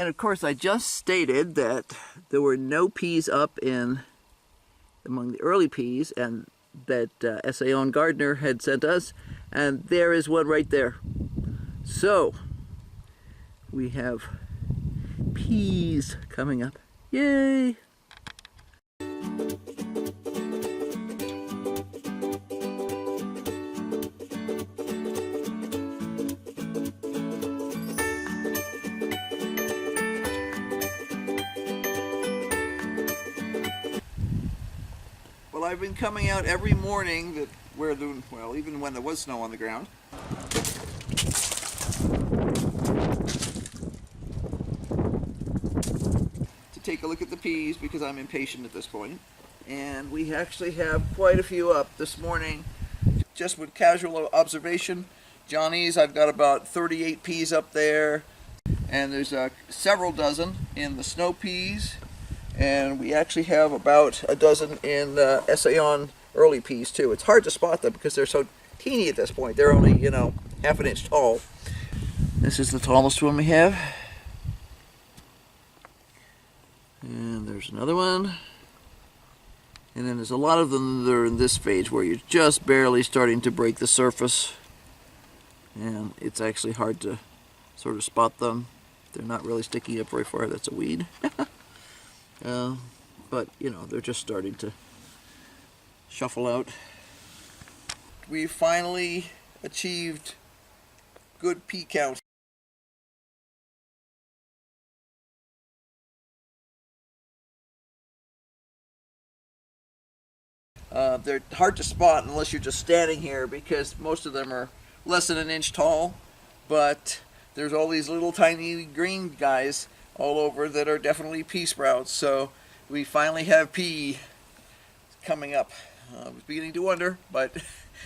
And of course, I just stated that there were no peas up among the early peas, and that Essayon Gardener had sent us, and there is one right there. So we have peas coming up. Yay! Well, I've been coming out every morning even when there was snow on the ground. To take a look at the peas, because I'm impatient at this point. And we actually have quite a few up this morning. Just with casual observation, Johnny's, I've got about 38 peas up there. And there's several dozen in the snow peas. And we actually have about a dozen in Essayon early peas too. It's hard to spot them because they're so teeny at this point. They're only, half an inch tall. This is the tallest one we have. And there's another one. And then there's a lot of them that are in this phase where you're just barely starting to break the surface. And it's actually hard to sort of spot them. They're not really sticking up very far. That's a weed. But, they're just starting to shuffle out. We finally achieved good pea count. They're hard to spot unless you're just standing here because most of them are less than an inch tall, but there's all these little tiny green guys all over that are definitely pea sprouts. So we finally have pea coming up. I was beginning to wonder, but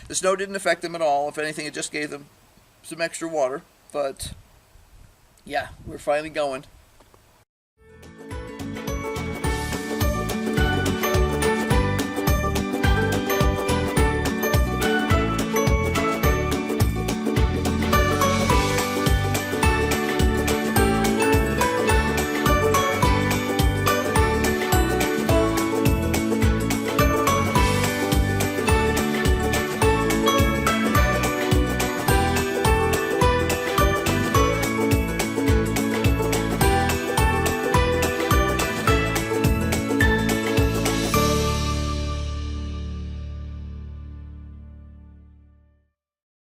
the snow didn't affect them at all. If anything, it just gave them some extra water. But yeah, we're finally going.